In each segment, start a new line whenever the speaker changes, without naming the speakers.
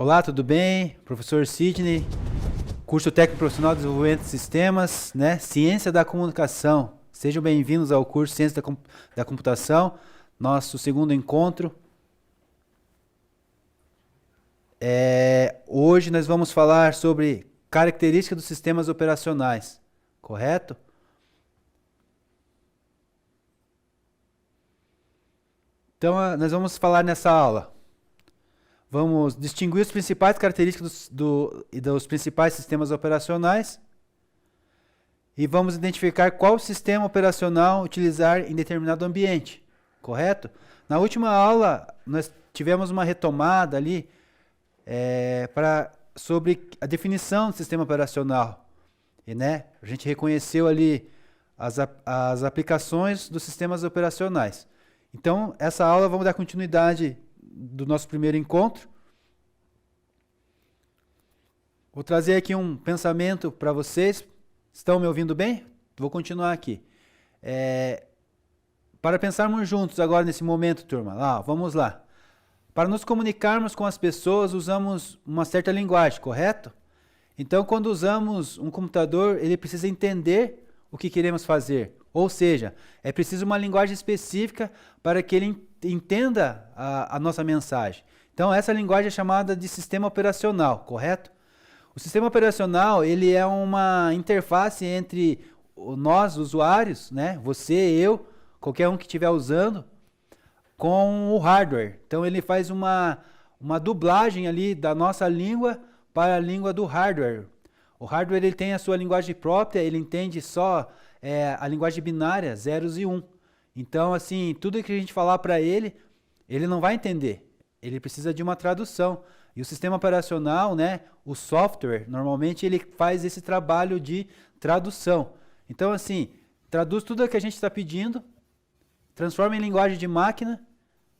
Olá, tudo bem? Professor Sidney, curso técnico profissional de desenvolvimento de sistemas, né? Ciência da comunicação. Sejam bem-vindos ao curso Ciência da Computação, nosso segundo encontro. Hoje nós vamos falar sobre características dos sistemas operacionais, correto? Então, nós vamos falar nessa aula. Vamos distinguir as principais características dos principais sistemas operacionais e vamos identificar qual sistema operacional utilizar em determinado ambiente, correto? Na última aula, nós tivemos uma retomada ali sobre a definição do sistema operacional. E, né, a gente reconheceu ali as aplicações dos sistemas operacionais. Então, essa aula vamos dar continuidade do nosso primeiro encontro. Vou trazer aqui um pensamento para vocês. Estão me ouvindo bem? Vou continuar aqui. Para pensarmos juntos agora nesse momento, turma. Vamos lá. Para nos comunicarmos com as pessoas, usamos uma certa linguagem, correto? Então, quando usamos um computador, ele precisa entender o que queremos fazer. Ou seja, é preciso uma linguagem específica para que ele entenda a nossa mensagem. Então, essa linguagem é chamada de sistema operacional, correto? O sistema operacional, ele é uma interface entre nós, usuários, né? Você, eu, qualquer um que estiver usando, com o hardware. Então, ele faz uma dublagem ali da nossa língua para a língua do hardware. O hardware ele tem a sua linguagem própria, ele entende só a linguagem binária, zeros e 1. Então, assim, tudo que a gente falar para ele, ele não vai entender. Ele precisa de uma tradução. E o sistema operacional, né, o software, normalmente ele faz esse trabalho de tradução. Então, assim, traduz tudo o que a gente está pedindo, transforma em linguagem de máquina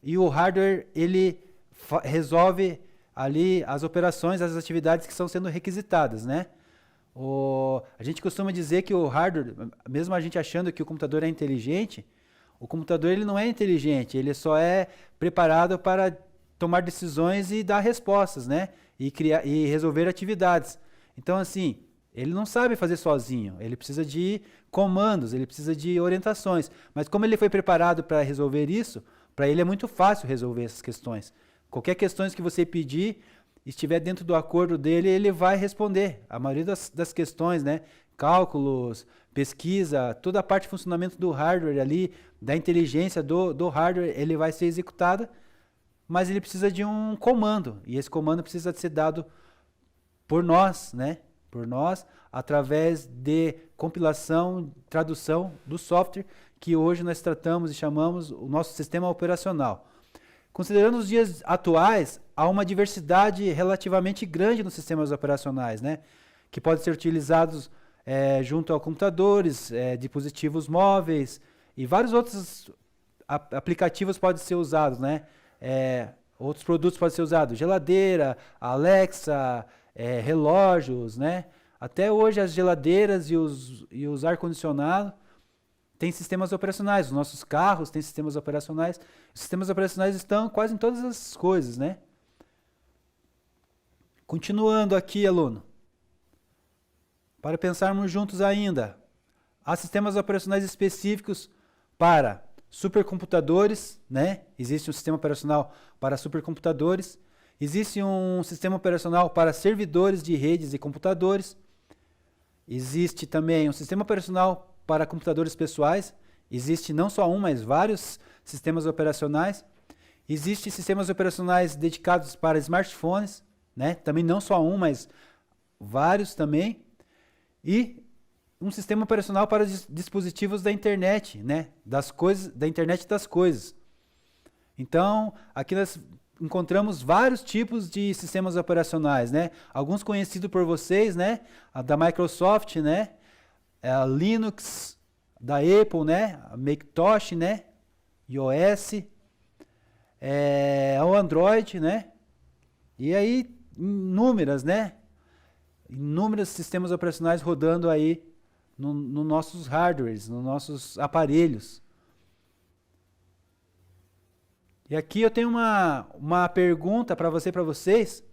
e o hardware ele resolve ali as operações, as atividades que estão sendo requisitadas, né? A gente costuma dizer que o hardware, mesmo a gente achando que o computador é inteligente, o computador ele não é inteligente, ele só é preparado para tomar decisões e dar respostas, né? E resolver atividades. Então, assim, ele não sabe fazer sozinho, ele precisa de comandos, ele precisa de orientações. Mas como ele foi preparado para resolver isso, para ele é muito fácil resolver essas questões. Qualquer questão que você pedir, estiver dentro do acordo dele, ele vai responder. A maioria das questões, né? Cálculos, pesquisa, toda a parte de funcionamento do hardware ali, da inteligência do hardware, ele vai ser executada, mas ele precisa de um comando, e esse comando precisa ser dado por nós, né? Por nós, através de compilação, tradução do software, que hoje nós tratamos e chamamos o nosso sistema operacional. Considerando os dias atuais, há uma diversidade relativamente grande nos sistemas operacionais, né? Que podem ser utilizados junto a computadores, dispositivos móveis e vários outros aplicativos podem ser usados, né? Outros produtos podem ser usados, geladeira, Alexa, relógios, né? Até hoje as geladeiras e os ar-condicionados têm sistemas operacionais, os nossos carros têm sistemas operacionais. Os sistemas operacionais estão quase em todas as coisas, né? Continuando aqui, aluno. Para pensarmos juntos ainda, há sistemas operacionais específicos para supercomputadores, né? Existe um sistema operacional para supercomputadores. Existe um sistema operacional para servidores de redes e computadores. Existe também um sistema operacional para computadores pessoais. Existe não só um, mas vários sistemas operacionais. Existem sistemas operacionais dedicados para smartphones, né? Também não só um, mas vários também. E um sistema operacional para os dispositivos da internet, né? Das coisas, da internet das coisas. Então, aqui nós encontramos vários tipos de sistemas operacionais, né? Alguns conhecidos por vocês, né? A da Microsoft, né? A Linux, da Apple, né? A Macintosh, né? iOS, o Android, né? E aí, inúmeras, né? Inúmeros sistemas operacionais rodando aí nos nossos hardwares, nos nossos aparelhos. E aqui eu tenho uma pergunta para vocês,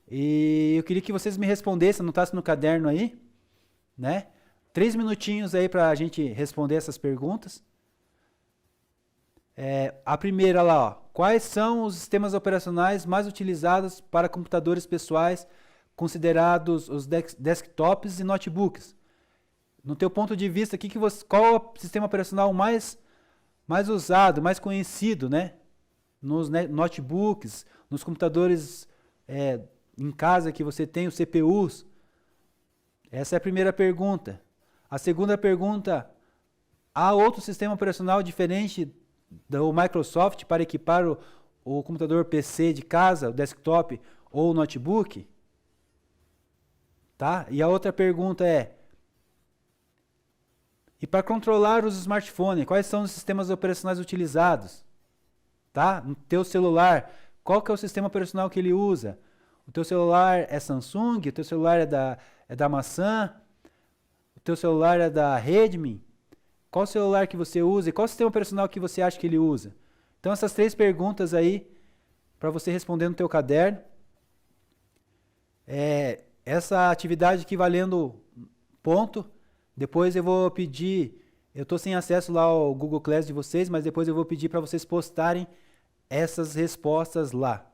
E eu queria que vocês me respondessem, anotassem no caderno aí, né? 3 minutinhos aí para a gente responder essas perguntas. A primeira lá, ó. Quais são os sistemas operacionais mais utilizados para computadores pessoais, considerados os desktops e notebooks? No teu ponto de vista, qual é o sistema operacional mais usado, mais conhecido, né? Nos notebooks, nos computadores em casa que você tem, os CPUs? Essa é a primeira pergunta. A segunda pergunta, há outro sistema operacional diferente do Microsoft para equipar o computador PC de casa, o desktop ou o notebook? Tá? E a outra pergunta e para controlar os smartphones, quais são os sistemas operacionais utilizados? Tá? No teu celular, qual que é o sistema operacional que ele usa? O teu celular é Samsung? O teu celular é da maçã? O teu celular é da Redmi? Qual celular que você usa e qual sistema operacional que você acha que ele usa? Então essas 3 perguntas aí, para você responder no teu caderno. Essa atividade aqui valendo ponto. Depois eu vou pedir, eu estou sem acesso lá ao Google Class de vocês, mas depois eu vou pedir para vocês postarem essas respostas lá.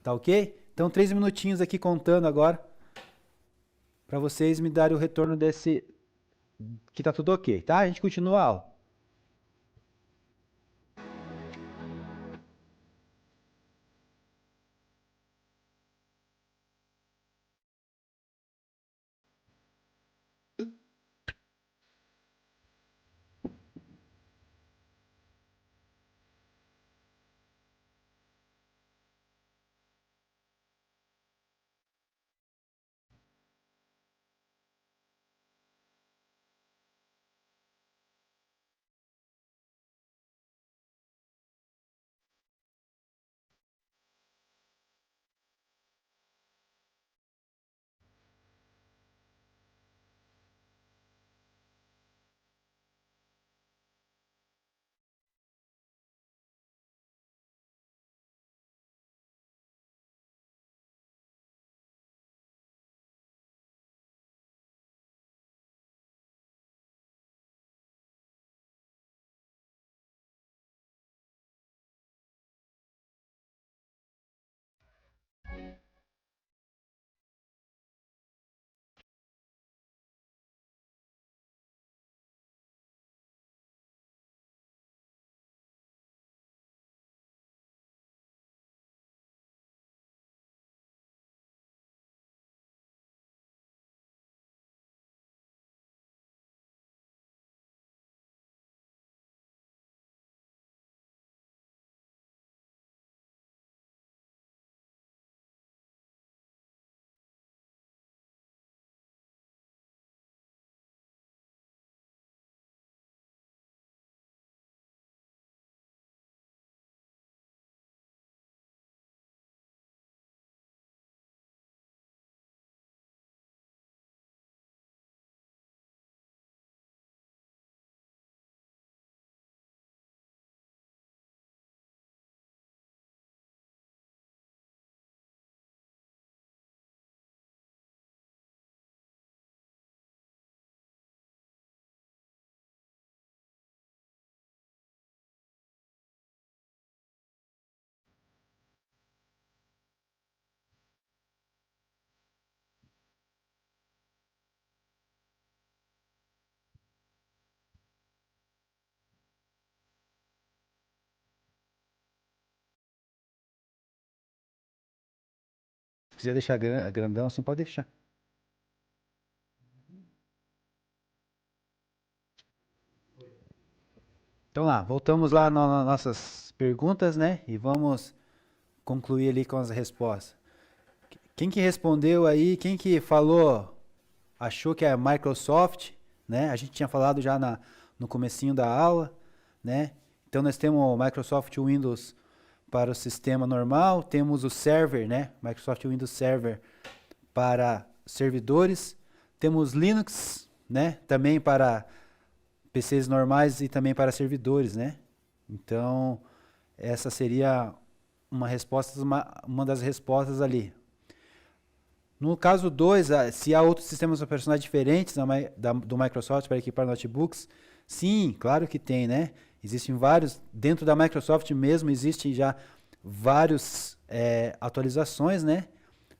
Tá ok? Então 3 minutinhos aqui contando agora, para vocês me darem o retorno desse, que tá tudo ok, tá? A gente continua a aula. Se quiser deixar grandão assim, pode deixar. Então lá, voltamos lá nas nossas perguntas, né? E vamos concluir ali com as respostas. Quem que respondeu aí, quem que falou, achou que é a Microsoft, né? A gente tinha falado já no comecinho da aula, né? Então nós temos o Microsoft Windows para o sistema normal, temos o server, né? Microsoft Windows Server para servidores, temos Linux, né? Também para PCs normais e também para servidores, né? Então, essa seria uma das respostas ali. No caso 2, se há outros sistemas operacionais diferentes do Microsoft para equipar notebooks, sim, claro que tem, né? Existem vários, dentro da Microsoft mesmo, existem já várias atualizações, né?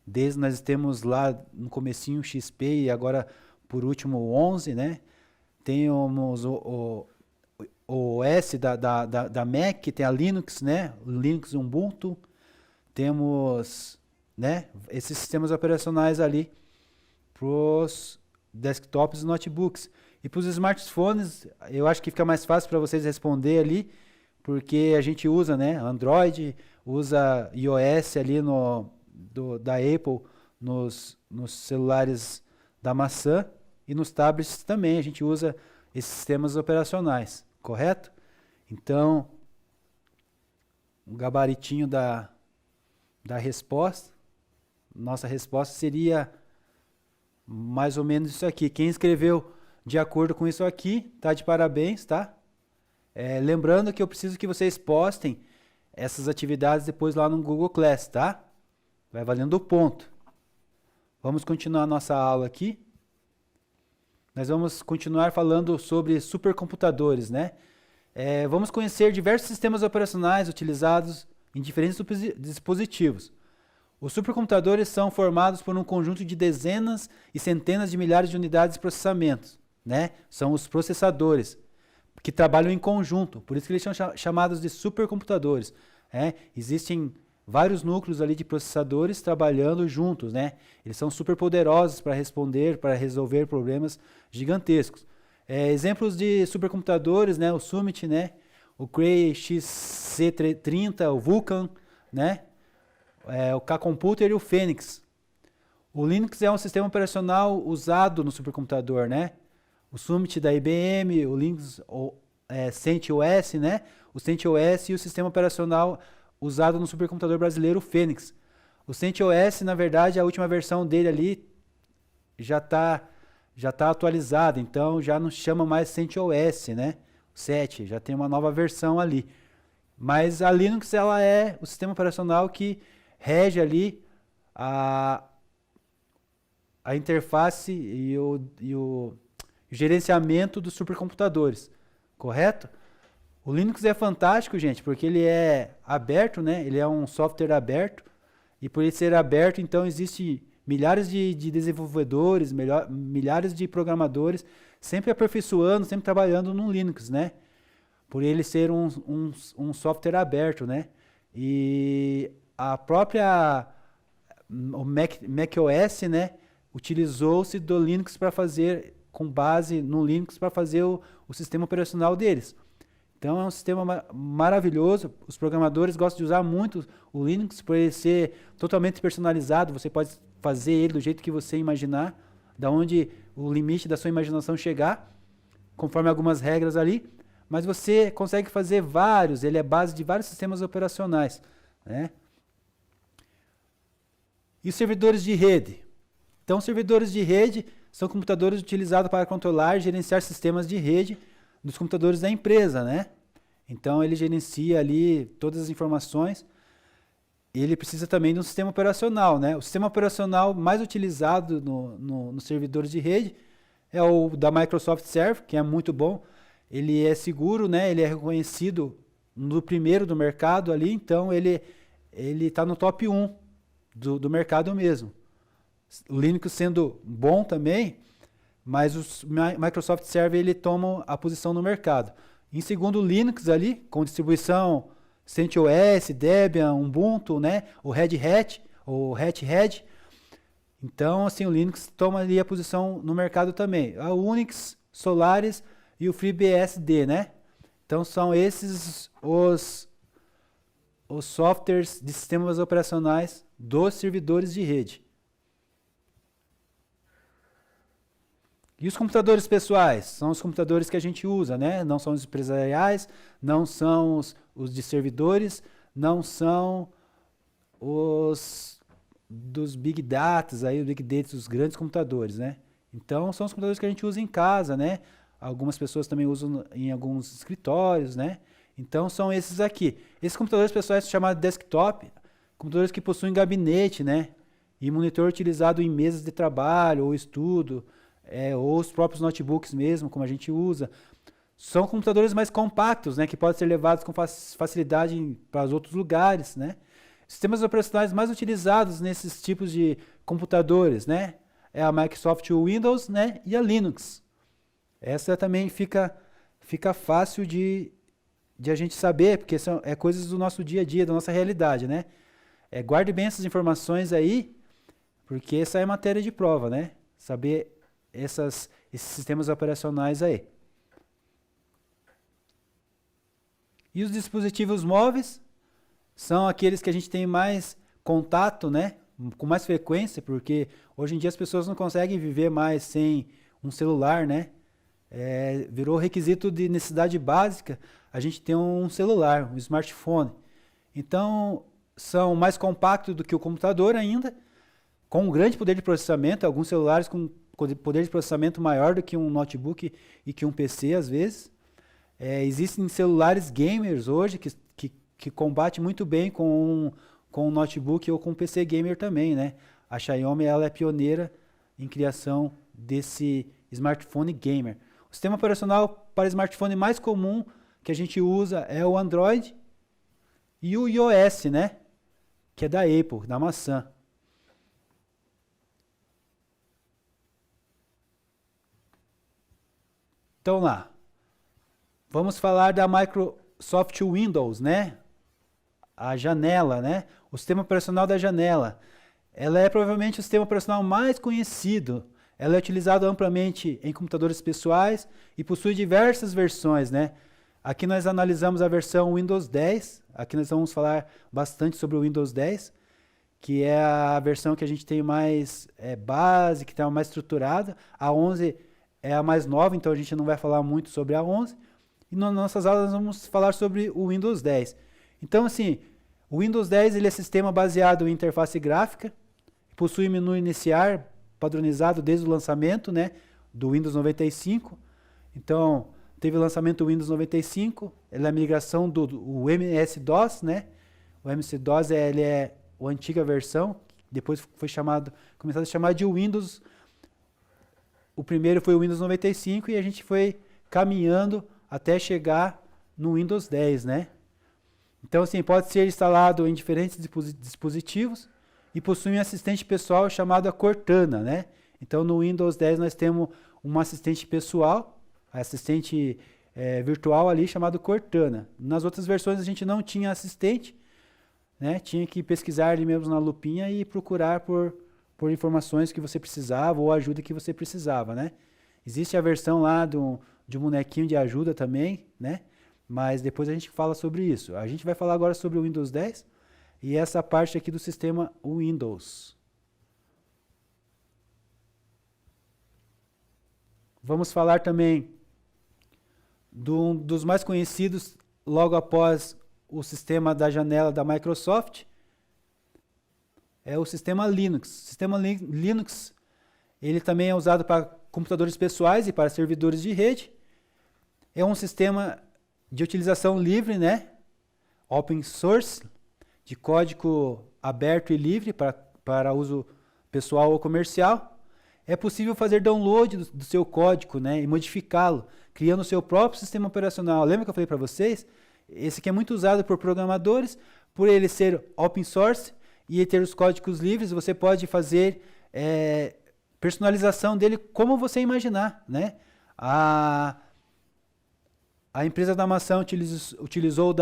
Desde nós temos lá no comecinho XP e agora, por último, o 11, né? Temos o OS da Mac, que tem a Linux, né? Linux Ubuntu. Temos, né, esses sistemas operacionais ali para os desktops e notebooks. E para os smartphones, eu acho que fica mais fácil para vocês responder ali, porque a gente usa, né, Android, usa iOS ali da Apple nos celulares da maçã e nos tablets também a gente usa esses sistemas operacionais, correto? Então, o gabaritinho da resposta, nossa resposta seria mais ou menos isso aqui. Quem escreveu de acordo com isso aqui, tá de parabéns, tá? Lembrando que eu preciso que vocês postem essas atividades depois lá no Google Class, tá? Vai valendo o ponto. Vamos continuar a nossa aula aqui. Nós vamos continuar falando sobre supercomputadores, né? Vamos conhecer diversos sistemas operacionais utilizados em diferentes dispositivos. Os supercomputadores são formados por um conjunto de dezenas e centenas de milhares de unidades de processamento, né? São os processadores, que trabalham em conjunto, por isso que eles são chamados de supercomputadores. Existem vários núcleos ali de processadores trabalhando juntos, né? Eles são super poderosos para resolver problemas gigantescos. Exemplos de supercomputadores, né? O Summit, né? O Cray XC30, o Vulkan, né? O K-Computer e o Phoenix. O Linux é um sistema operacional usado no supercomputador, né? O Summit da IBM, o Linux, CentOS, né? O CentOS e o sistema operacional usado no supercomputador brasileiro, o Phoenix. O CentOS, na verdade, a última versão dele ali já tá atualizada, então já não chama mais CentOS, né? 7, já tem uma nova versão ali. Mas a Linux, ela é o sistema operacional que rege ali a interface e o gerenciamento dos supercomputadores, correto? O Linux é fantástico, gente, porque ele é aberto, né? Ele é um software aberto, e por ele ser aberto, então existe milhares de desenvolvedores, milhares de programadores, sempre aperfeiçoando, sempre trabalhando no Linux, né? Por ele ser um software aberto, né? E a própria macOS, né, utilizou-se do Linux para fazer, com base no Linux, para fazer o sistema operacional deles. Então é um sistema maravilhoso, os programadores gostam de usar muito o Linux por ele ser totalmente personalizado, você pode fazer ele do jeito que você imaginar, da onde o limite da sua imaginação chegar, conforme algumas regras ali, mas você consegue fazer vários, ele é base de vários sistemas operacionais, né? E os servidores de rede? Então, servidores de rede são computadores utilizados para controlar e gerenciar sistemas de rede dos computadores da empresa, né? Então, ele gerencia ali todas as informações. Ele precisa também de um sistema operacional, né? O sistema operacional mais utilizado nos servidores de rede é o da Microsoft Server, que é muito bom. Ele é seguro, né? Ele é reconhecido no primeiro do mercado ali, então ele está no top 1 do mercado mesmo. O Linux sendo bom também, mas o Microsoft Server ele toma a posição no mercado. Em segundo, o Linux ali, com distribuição CentOS, Debian, Ubuntu, né? O Red Hat, o Red Hat. Então, assim, o Linux toma ali a posição no mercado também. A Unix, Solaris e o FreeBSD, né? Então, são esses os softwares de sistemas operacionais dos servidores de rede. E os computadores pessoais? São os computadores que a gente usa, né? Não são os empresariais, não são os de servidores, não são os dos Big Data, aí, os Big Data, os grandes computadores, né? Então, são os computadores que a gente usa em casa, né? Algumas pessoas também usam em alguns escritórios, né? Então, são esses aqui. Esses computadores pessoais são chamados de desktop, computadores que possuem gabinete, né? e monitor utilizado em mesas de trabalho ou estudo, ou os próprios notebooks mesmo, como a gente usa. São computadores mais compactos, né, que podem ser levados com facilidade para os outros lugares, né. Sistemas operacionais mais utilizados nesses tipos de computadores, né, é a Microsoft Windows, né, e a Linux. Essa também fica fácil de a gente saber, porque são coisas do nosso dia a dia, da nossa realidade, né. Guarde bem essas informações aí, porque essa é matéria de prova, né, saber esses sistemas operacionais aí. E os dispositivos móveis são aqueles que a gente tem mais contato, né, com mais frequência, porque hoje em dia as pessoas não conseguem viver mais sem um celular, né? Virou requisito de necessidade básica a gente ter um celular, um smartphone. Então, são mais compactos do que o computador ainda, com um grande poder de processamento, alguns celulares com poder de processamento maior do que um notebook e que um PC, às vezes. Existem celulares gamers hoje que combatem muito bem com um notebook ou com um PC gamer também, né? A Xiaomi ela é pioneira em criação desse smartphone gamer. O sistema operacional para smartphone mais comum que a gente usa é o Android e o iOS, né? Que é da Apple, da maçã. Então lá, vamos falar da Microsoft Windows, né? A janela, né? O sistema operacional da janela. Ela é provavelmente o sistema operacional mais conhecido. Ela é utilizada amplamente em computadores pessoais e possui diversas versões, né? Aqui nós analisamos a versão Windows 10. Aqui nós vamos falar bastante sobre o Windows 10, que é a versão que a gente tem mais base, que está mais estruturada. A 11 é a mais nova, então a gente não vai falar muito sobre a 11. E nas nossas aulas nós vamos falar sobre o Windows 10. Então, assim, o Windows 10 ele é sistema baseado em interface gráfica, possui menu iniciar padronizado desde o lançamento, né, do Windows 95. Então, teve o lançamento do Windows 95, ele é a migração do MS-DOS, né? O MS-DOS ele é a antiga versão, depois foi começado a chamar de Windows. O primeiro foi o Windows 95 e a gente foi caminhando até chegar no Windows 10, né? Então, assim, pode ser instalado em diferentes dispositivos e possui um assistente pessoal chamado Cortana, né? Então, no Windows 10 nós temos um assistente pessoal, assistente virtual ali chamado Cortana. Nas outras versões a gente não tinha assistente, né? Tinha que pesquisar ali mesmo na lupinha e procurar por informações que você precisava ou ajuda que você precisava, né? Existe a versão lá de um bonequinho de ajuda também, né? Mas depois a gente fala sobre isso. A gente vai falar agora sobre o Windows 10 e essa parte aqui do sistema Windows. Vamos falar também dos mais conhecidos logo após o sistema da janela da Microsoft. É o sistema Linux. O sistema Linux ele também é usado para computadores pessoais e para servidores de rede. É um sistema de utilização livre, né? Open source, de código aberto e livre para uso pessoal ou comercial. É possível fazer download do seu código, né, e modificá-lo, criando o seu próprio sistema operacional. Lembra que eu falei para vocês? Esse aqui é muito usado por programadores, por ele ser open source e ter os códigos livres, você pode fazer personalização dele como você imaginar, né? A empresa da maçã utilizou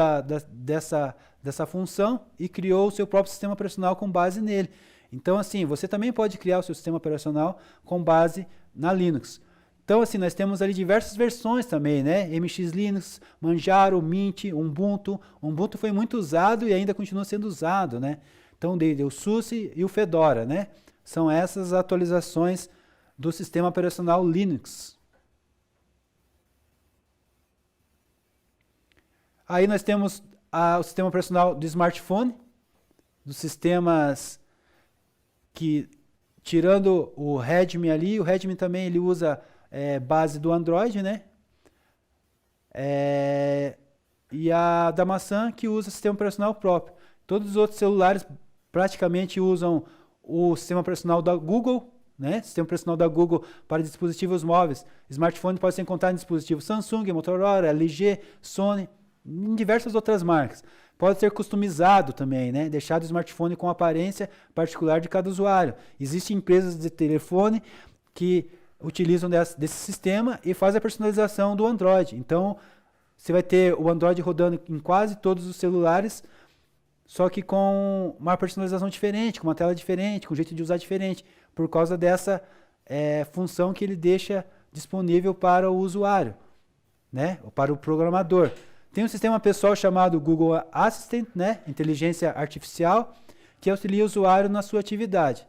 dessa função e criou o seu próprio sistema operacional com base nele. Então, assim, você também pode criar o seu sistema operacional com base na Linux. Então, assim, nós temos ali diversas versões também, né? MX Linux, Manjaro, Mint, Ubuntu. Ubuntu foi muito usado e ainda continua sendo usado, né? Então, o SUSE e o Fedora, né? São essas atualizações do sistema operacional Linux. Aí nós temos o sistema operacional do smartphone, dos sistemas que, tirando o Redmi ali, o Redmi também ele usa base do Android, né? E a da maçã que usa sistema operacional próprio. Todos os outros celulares praticamente usam o sistema operacional da Google, né? Sistema operacional da Google para dispositivos móveis. Smartphone pode ser encontrado em dispositivos Samsung, Motorola, LG, Sony, em diversas outras marcas. Pode ser customizado também, né? Deixado o smartphone com a aparência particular de cada usuário. Existem empresas de telefone que utilizam desse sistema e fazem a personalização do Android. Então, você vai ter o Android rodando em quase todos os celulares, só que com uma personalização diferente, com uma tela diferente, com um jeito de usar diferente, por causa dessa função que ele deixa disponível para o usuário, né? Ou para o programador. Tem um sistema pessoal chamado Google Assistant, né? Inteligência artificial, que auxilia o usuário na sua atividade.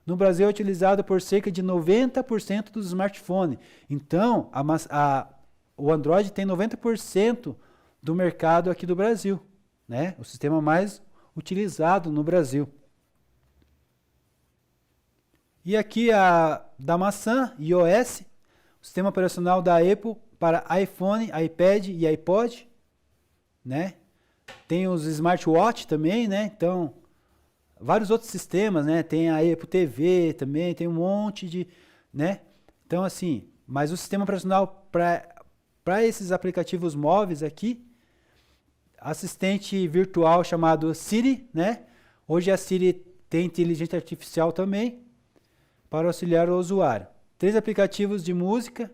No Brasil é utilizado por cerca de 90% dos smartphones. Então, o Android tem 90% do mercado aqui do Brasil, né? O sistema mais utilizado no Brasil. E aqui da maçã, iOS, o sistema operacional da Apple para iPhone, iPad e iPod, né? Tem os smartwatch também, né? Então, vários outros sistemas, né? Tem a Apple TV também, tem um monte de, né? Então, assim, mas o sistema operacional para esses aplicativos móveis aqui, assistente virtual chamado Siri, né? Hoje a Siri tem inteligência artificial também para auxiliar o usuário. 3 aplicativos de música,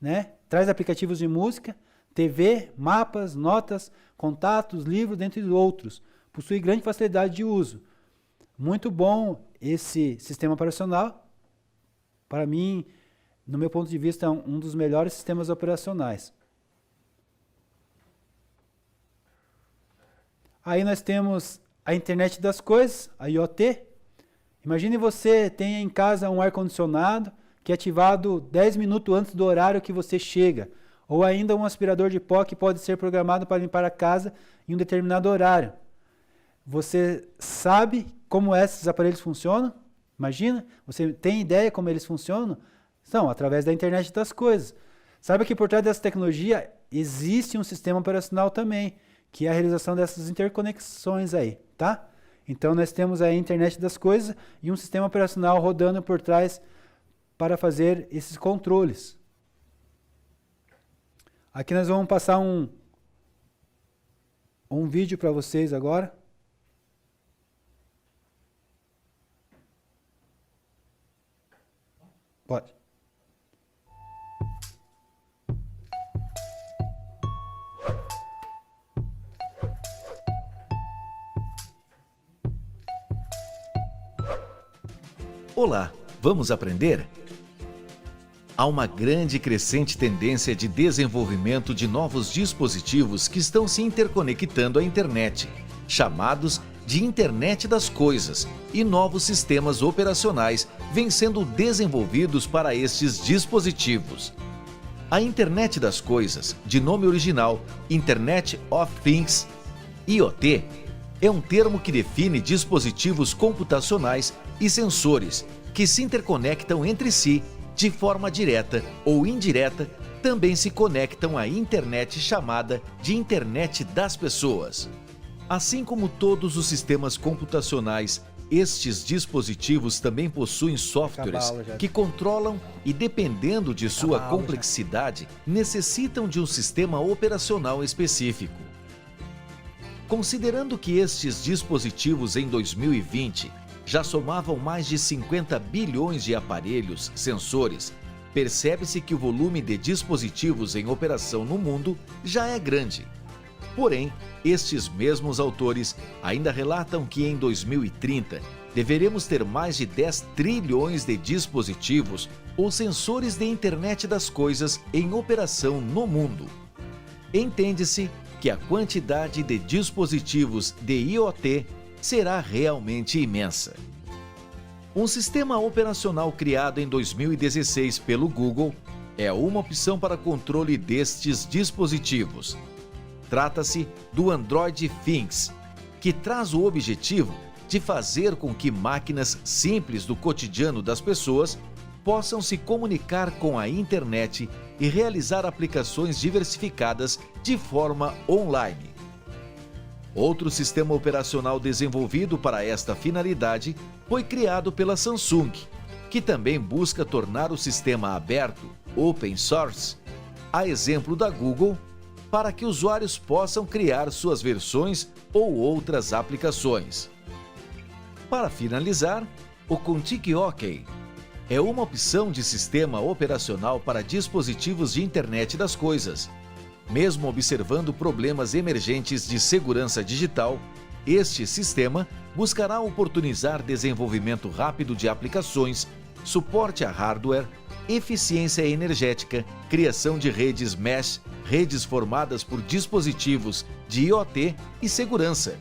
né? Traz aplicativos de música, TV, mapas, notas, contatos, livros, dentre outros. Possui grande facilidade de uso. Muito bom esse sistema operacional. Para mim, no meu ponto de vista, é um dos melhores sistemas operacionais. Aí nós temos a internet das coisas, a IoT. Imagine você tenha em casa um ar-condicionado que é ativado 10 minutos antes do horário que você chega. Ou ainda um aspirador de pó que pode ser programado para limpar a casa em um determinado horário. Você sabe como esses aparelhos funcionam? Imagina, você tem ideia como eles funcionam? São através da internet das coisas. Sabe que por trás dessa tecnologia existe um sistema operacional também, que é a realização dessas interconexões aí, tá? Então nós temos aí a internet das coisas e um sistema operacional rodando por trás para fazer esses controles. Aqui nós vamos passar um vídeo para vocês agora. Pode.
Olá, vamos aprender? Há uma grande e crescente tendência de desenvolvimento de novos dispositivos que estão se interconectando à internet, chamados de Internet das Coisas, e novos sistemas operacionais vêm sendo desenvolvidos para estes dispositivos. A Internet das Coisas, de nome original Internet of Things, IoT, é um termo que define dispositivos computacionais e sensores que se interconectam entre si de forma direta ou indireta, também se conectam à internet chamada de Internet das Pessoas. Assim como todos os sistemas computacionais, estes dispositivos também possuem softwares que controlam e, dependendo de sua complexidade, necessitam de um sistema operacional específico. Considerando que estes dispositivos em 2020 já somavam mais de 50 bilhões de aparelhos, sensores, percebe-se que o volume de dispositivos em operação no mundo já é grande. Porém, estes mesmos autores ainda relatam que em 2030 deveremos ter mais de 10 trilhões de dispositivos ou sensores de internet das coisas em operação no mundo. Entende-se que a quantidade de dispositivos de IoT será realmente imensa. Um sistema operacional criado em 2016 pelo Google é uma opção para controle destes dispositivos. Trata-se do Android Things, que traz o objetivo de fazer com que máquinas simples do cotidiano das pessoas possam se comunicar com a internet e realizar aplicações diversificadas de forma online. Outro sistema operacional desenvolvido para esta finalidade foi criado pela Samsung, que também busca tornar o sistema aberto, open source, a exemplo da Google, para que usuários possam criar suas versões ou outras aplicações. Para finalizar, o Contique OK é uma opção de sistema operacional para dispositivos de internet das coisas. Mesmo observando problemas emergentes de segurança digital, este sistema buscará oportunizar desenvolvimento rápido de aplicações, suporte a hardware, eficiência energética, criação de redes mesh, redes formadas por dispositivos de IoT e segurança.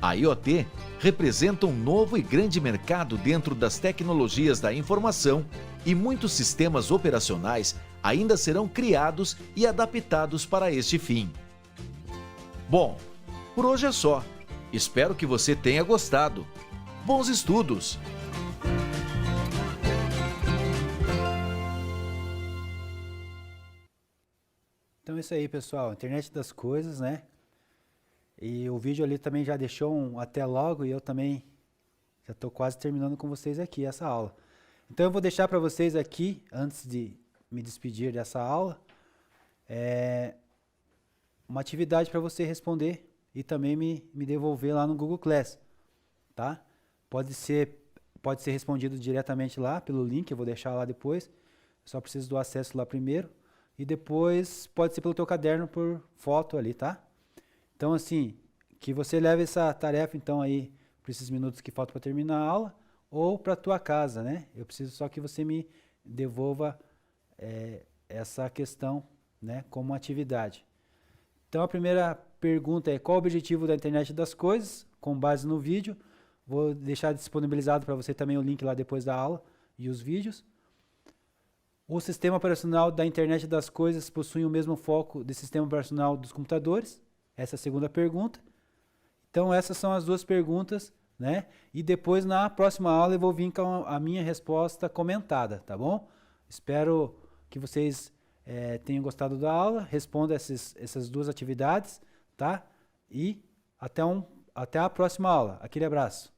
A IoT representa um novo e grande mercado dentro das tecnologias da informação e muitos sistemas operacionais ainda serão criados e adaptados para este fim. Bom, por hoje é só. Espero que você tenha gostado. Bons estudos!
Então é isso aí, pessoal. Internet das coisas, né? E o vídeo ali também já deixou um até logo e eu também já estou quase terminando com vocês aqui essa aula. Então eu vou deixar para vocês aqui, antes de me despedir dessa aula, uma atividade para você responder e também me devolver lá no Google Class, tá? Pode ser respondido diretamente lá pelo link, eu vou deixar lá depois. Eu só preciso do acesso lá primeiro. E depois pode ser pelo teu caderno por foto ali, tá? Então, assim, que você leve essa tarefa, então, aí, por esses minutos que faltam para terminar a aula, ou para a tua casa, né? Eu preciso só que você me devolva essa questão, né, como atividade. Então, a primeira pergunta é: qual o objetivo da internet das coisas? Com base no vídeo. Vou deixar disponibilizado para você também o link lá depois da aula e os vídeos. O sistema operacional da internet das coisas possui o mesmo foco do sistema operacional dos computadores? Essa é a segunda pergunta. Então, essas são as duas perguntas, né? E depois, na próxima aula, eu vou vir com a minha resposta comentada, tá bom? Espero que vocês tenham gostado da aula, respondam essas duas atividades, tá? E até a próxima aula. Aquele abraço.